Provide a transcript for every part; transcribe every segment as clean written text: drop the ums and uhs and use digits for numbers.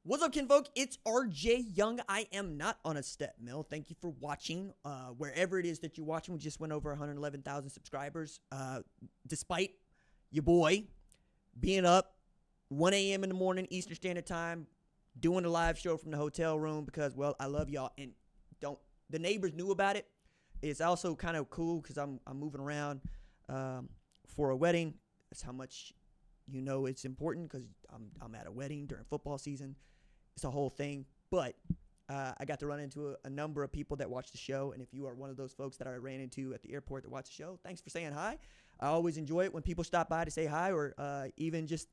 What's up, kinfolk? It's RJ Young. I am not on a step mill. Thank you for watching. Wherever it is that you're watching, we just went over 111,000 subscribers. Despite your boy being up 1 a.m. in the morning, Eastern Standard Time, doing a live show from the hotel room because, well, I love y'all. And the neighbors knew about it. It's also kind of cool because I'm moving around for a wedding. That's how much you know it's important because I'm at a wedding during football season. It's a whole thing, but I got to run into a number of people that watch the show, and if you are one of those folks that I ran into at the airport that watch the show, thanks for saying hi. I always enjoy it when people stop by to say hi or even just,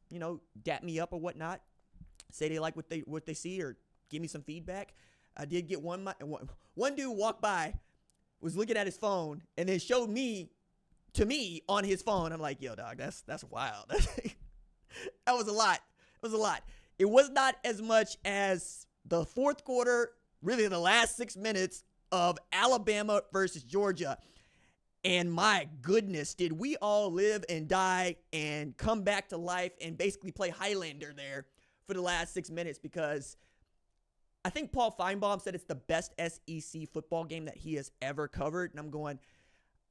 dap me up or whatnot, say they like what they see or give me some feedback. I did get one dude walked by, was looking at his phone, and then showed me on his phone. I'm like, yo, dog, that's wild. That was a lot. It was a lot. It was not as much as the fourth quarter, really the last 6 minutes of Alabama versus Georgia. And my goodness, did we all live and die and come back to life and basically play Highlander there for the last 6 minutes, because I think Paul Feinbaum said it's the best SEC football game that he has ever covered. And I'm going,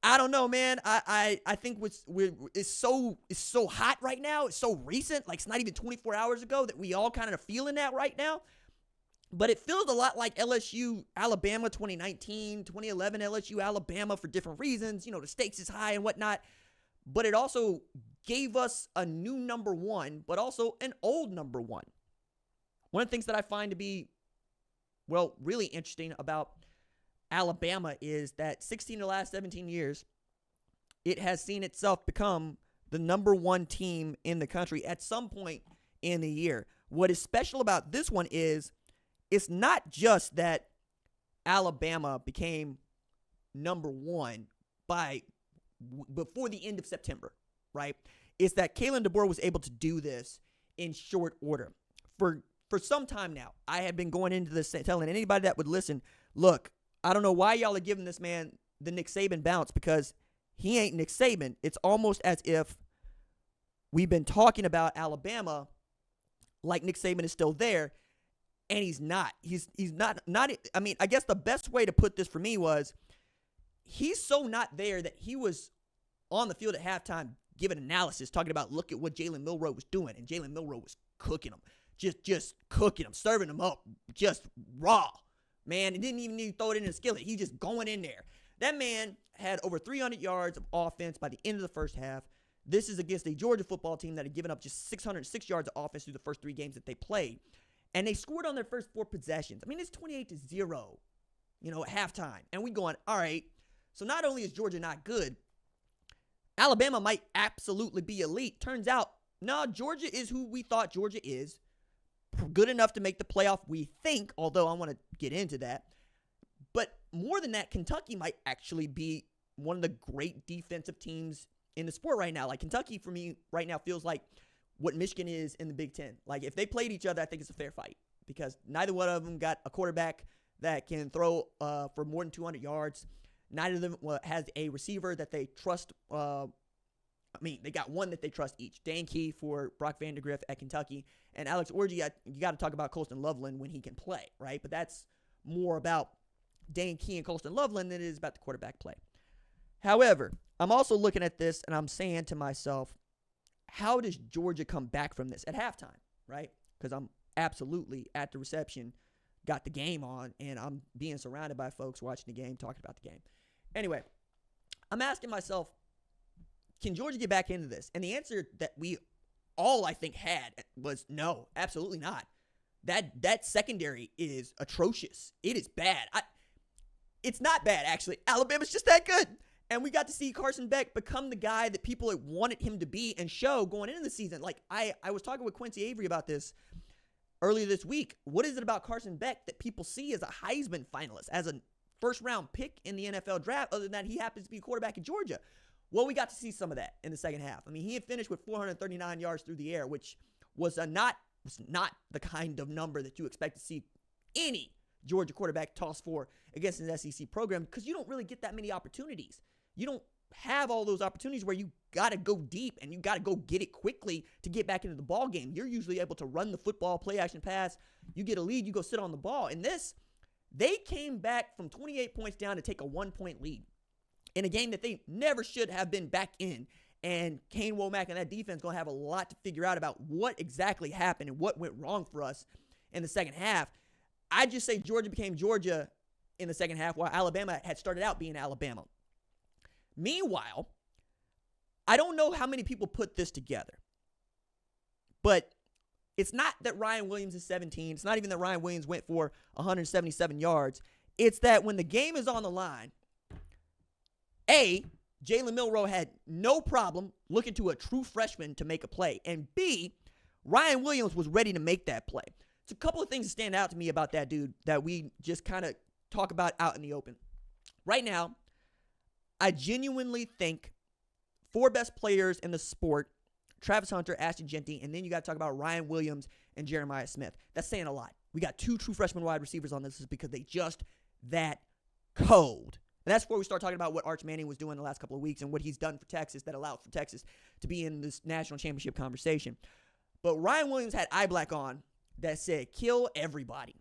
I don't know, man. I think it's so hot right now. It's so recent. Like, it's not even 24 hours ago that we all kind of feeling that right now. But it feels a lot like LSU Alabama 2019, 2011 LSU Alabama for different reasons. The stakes is high and whatnot. But it also gave us a new number one, but also an old number one. One of the things that I find to be, well, really interesting about Alabama is that 16 of the last 17 years, it has seen itself become the number one team in the country at some point in the year. What is special about this one is it's not just that Alabama became number one before the end of September, right? It's that Kalen DeBoer was able to do this in short order. For some time now, I have been going into this telling anybody that would listen, look, I don't know why y'all are giving this man the Nick Saban bounce, because he ain't Nick Saban. It's almost as if we've been talking about Alabama like Nick Saban is still there, and he's not. He's not. I mean, I guess the best way to put this for me was he's so not there that he was on the field at halftime giving analysis, talking about look at what Jalen Milroe was doing, and Jalen Milroe was cooking him, just cooking him, serving him up, just raw. Man, he didn't even need to throw it in the skillet. He just going in there. That man had over 300 yards of offense by the end of the first half. This is against a Georgia football team that had given up just 606 yards of offense through the first 3 games that they played. And they scored on their first 4 possessions. I mean, it's 28-0, at halftime. And we going, all right, so not only is Georgia not good, Alabama might absolutely be elite. Turns out, no, Georgia is who we thought Georgia is. Good enough to make the playoff, we think, although I want to get into that. But more than that, Kentucky might actually be one of the great defensive teams in the sport right now. Like, Kentucky, for me, right now feels like what Michigan is in the Big Ten. Like, if they played each other, I think it's a fair fight, because neither one of them got a quarterback that can throw for more than 200 yards. Neither of them has a receiver that they trust. They got one that they trust each. Dan Key for Brock Vandagriff at Kentucky. And Alex Orji, you got to talk about Colston Loveland when he can play, right? But that's more about Dan Key and Colston Loveland than it is about the quarterback play. However, I'm also looking at this and I'm saying to myself, how does Georgia come back from this at halftime, right? Because I'm absolutely at the reception, got the game on, and I'm being surrounded by folks watching the game, talking about the game. Anyway, I'm asking myself, can Georgia get back into this? And the answer that we all, I think, had was no, absolutely not. That secondary is atrocious. It is bad. It's not bad, actually. Alabama's just that good. And we got to see Carson Beck become the guy that people wanted him to be and show going into the season. Like, I was talking with Quincy Avery about this earlier this week. What is it about Carson Beck that people see as a Heisman finalist, as a first-round pick in the NFL draft, other than that he happens to be a quarterback in Georgia? Well, we got to see some of that in the second half. I mean, he had finished with 439 yards through the air, which was not the kind of number that you expect to see any Georgia quarterback toss for against an SEC program, because you don't really get that many opportunities. You don't have all those opportunities where you got to go deep and you got to go get it quickly to get back into the ball game. You're usually able to run the football, play action pass. You get a lead, you go sit on the ball. In this, they came back from 28 points down to take a 1-point lead in a game that they never should have been back in. And Kane Womack and that defense going to have a lot to figure out about what exactly happened and what went wrong for us in the second half. I just say Georgia became Georgia in the second half while Alabama had started out being Alabama. Meanwhile, I don't know how many people put this together, but it's not that Ryan Williams is 17. It's not even that Ryan Williams went for 177 yards. It's that when the game is on the line, A, Jalen Milroe had no problem looking to a true freshman to make a play. And B, Ryan Williams was ready to make that play. It's a couple of things that stand out to me about that dude that we just kind of talk about out in the open. Right now, I genuinely think 4 best players in the sport, Travis Hunter, Ashton Jeanty, and then you got to talk about Ryan Williams and Jeremiah Smith. That's saying a lot. We got 2 true freshman wide receivers on this is because they just that cold. And that's where we start talking about what Arch Manning was doing the last couple of weeks and what he's done for Texas that allowed for Texas to be in this national championship conversation. But Ryan Williams had eye black on that said, kill everybody,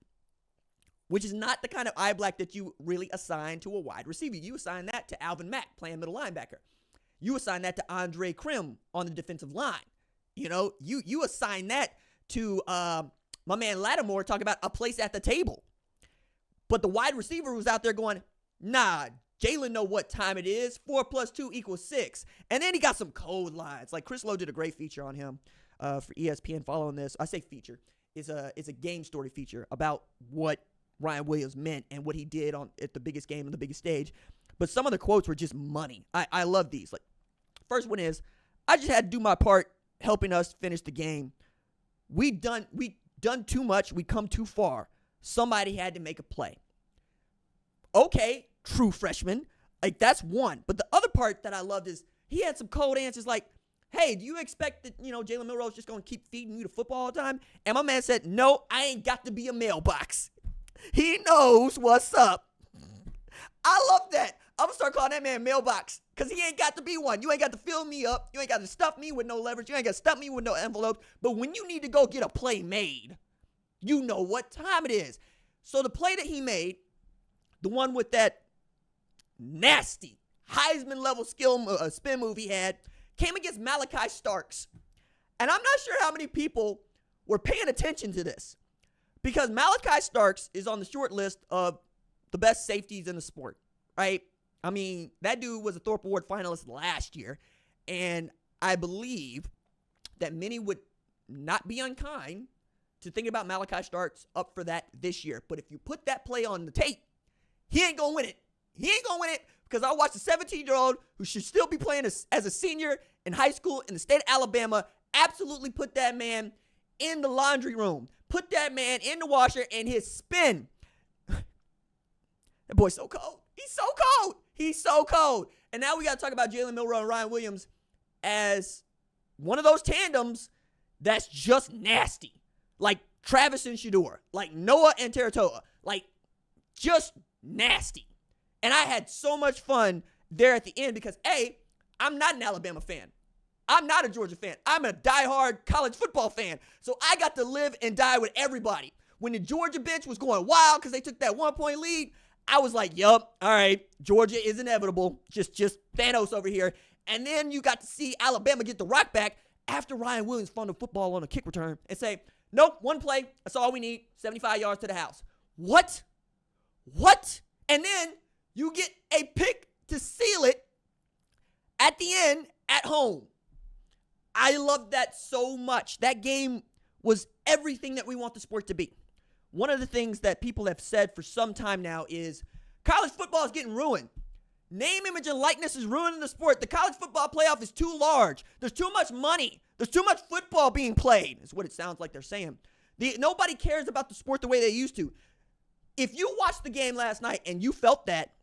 which is not the kind of eye black that you really assign to a wide receiver. You assign that to Alvin Mack playing middle linebacker. You assign that to Andre Krim on the defensive line. You know, you assign that to my man Lattimore talking about a place at the table. But the wide receiver was out there going, nah, Jalen know what time it is. 4 + 2 = 6. And then he got some cold lines. Like Chris Lowe did a great feature on him for ESPN following this. I say feature. It's a game story feature about what Ryan Williams meant and what he did at the biggest game on the biggest stage. But some of the quotes were just money. I love these. Like, first one is, I just had to do my part helping us finish the game. We done too much. We come too far. Somebody had to make a play. Okay, true freshman. Like, that's one. But the other part that I loved is he had some cold answers like, hey, do you expect that, Jalen Milroe's just going to keep feeding you the football all the time? And my man said, no, I ain't got to be a mailbox. He knows what's up. I love that. I'm going to start calling that man mailbox because he ain't got to be one. You ain't got to fill me up. You ain't got to stuff me with no leverage. You ain't got to stuff me with no envelopes. But when you need to go get a play made, you know what time it is. So the play that he made, the one with that nasty Heisman-level spin move he had, came against Malachi Starks. And I'm not sure how many people were paying attention to this because Malachi Starks is on the short list of the best safeties in the sport, right? I mean, that dude was a Thorpe Award finalist last year, and I believe that many would not be unkind to think about Malachi Starks up for that this year. But if you put that play on the tape, he ain't going to win it. He ain't going to win it because I watched a 17-year-old who should still be playing as a senior in high school in the state of Alabama absolutely put that man in the laundry room, put that man in the washer, and his spin. That boy's so cold. He's so cold. He's so cold. And now we got to talk about Jalen Milroe and Ryan Williams as one of those tandems that's just nasty. Like Travis and Shedeur. Like Noah and Teratoa. Like just nasty. And I had so much fun there at the end because, A, I'm not an Alabama fan. I'm not a Georgia fan. I'm a diehard college football fan. So I got to live and die with everybody. When the Georgia bench was going wild because they took that 1-point lead, I was like, yup, all right, Georgia is inevitable. Just Thanos over here. And then you got to see Alabama get the rock back after Ryan Williams fumbled the football on a kick return and say, nope, one play, that's all we need, 75 yards to the house. What? And then you get a pick to seal it at the end at home. I love that so much. That game was everything that we want the sport to be. One of the things that people have said for some time now is college football is getting ruined. Name, image, and likeness is ruining the sport. The college football playoff is too large. There's too much money. There's too much football being played, is what it sounds like they're saying. Nobody cares about the sport the way they used to. If you watched the game last night and you felt that,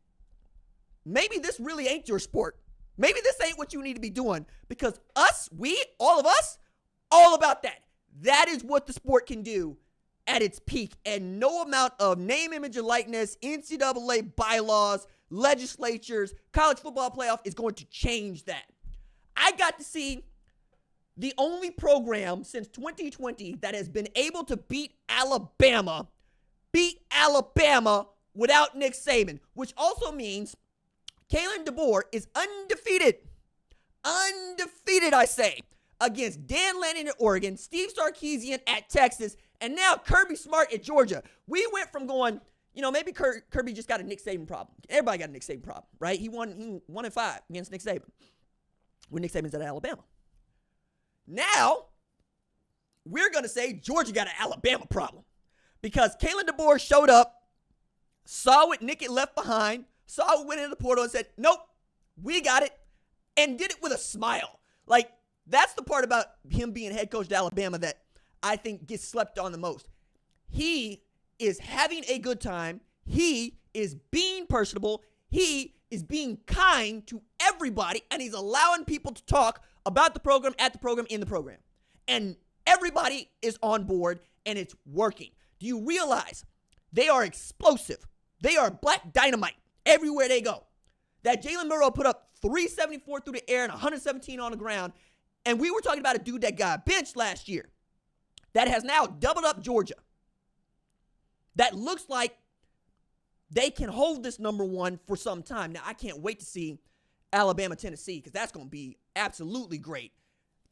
maybe this really ain't your sport. Maybe this ain't what you need to be doing because all of us, all about that. That is what the sport can do at its peak, and no amount of name, image, and likeness, NCAA bylaws, legislatures, college football playoff is going to change that. I got to see the only program since 2020 that has been able to beat Alabama without Nick Saban, which also means Kalen DeBoer is undefeated. Undefeated, I say, against Dan Lanning at Oregon, Steve Sarkisian at Texas, and now Kirby Smart at Georgia. We went from going, maybe Kirby just got a Nick Saban problem. Everybody got a Nick Saban problem, right? He won 1-5 against Nick Saban when Nick Saban's at Alabama. Now, we're going to say Georgia got an Alabama problem because Kalen DeBoer showed up, saw what Nick had left behind, saw what went into the portal and said, nope, we got it, and did it with a smile. Like, that's the part about him being head coach at Alabama that I think gets slept on the most. He is having a good time. He is being personable. He is being kind to everybody, and he's allowing people to talk about the program, at the program, in the program. And everybody is on board, and it's working. Do you realize they are explosive? They are black dynamite everywhere they go. That Jalen Murrow put up 374 through the air and 117 on the ground. And we were talking about a dude that got benched last year that has now doubled up Georgia. That looks like they can hold this number one for some time. Now, I can't wait to see Alabama-Tennessee because that's going to be absolutely great.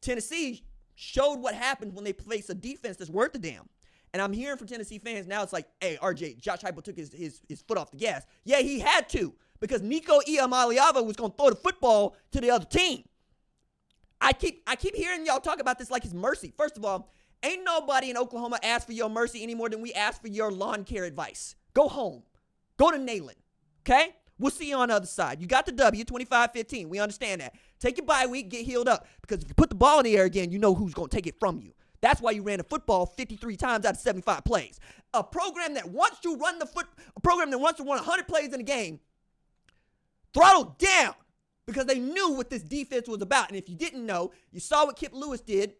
Tennessee showed what happens when they face a defense that's worth a damn. And I'm hearing from Tennessee fans now, it's like, hey, RJ, Josh Heupel took his foot off the gas. Yeah, he had to because Nico Iamaleava was going to throw the football to the other team. I keep hearing y'all talk about this like it's mercy. First of all, ain't nobody in Oklahoma asked for your mercy any more than we asked for your lawn care advice. Go home. Go to Nayland. Okay? We'll see you on the other side. You got the W, 25-15. We understand that. Take your bye week, get healed up. Because if you put the ball in the air again, you know who's going to take it from you. That's why you ran the football 53 times out of 75 plays. A program that wants to run a program that wants to run 100 plays in a game, throttled down because they knew what this defense was about. And if you didn't know, you saw what Kip Lewis did.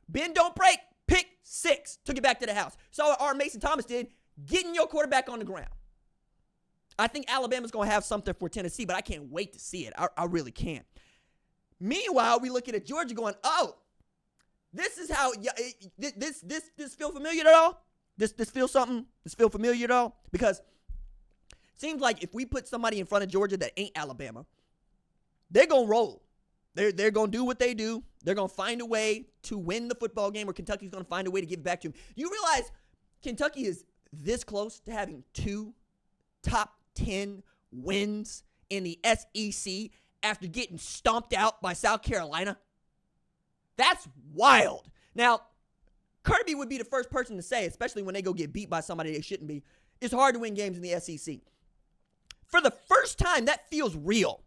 Bend, don't break. Pick 6. Took it back to the house. Saw what R. Mason Thomas did. Getting your quarterback on the ground. I think Alabama's going to have something for Tennessee, but I can't wait to see it. I really can't. Meanwhile, we looking at Georgia going, oh, this is how, this feel familiar at all? This feel something? This feel familiar at all? Because it seems like if we put somebody in front of Georgia that ain't Alabama, they're going to roll. They're going to do what they do. They're going to find a way to win the football game, or Kentucky's going to find a way to give it back to them. You realize Kentucky is this close to having 2 top 10 wins in the SEC after getting stomped out by South Carolina? That's wild. Now, Kirby would be the first person to say, especially when they go get beat by somebody they shouldn't be, it's hard to win games in the SEC. For the first time, that feels real.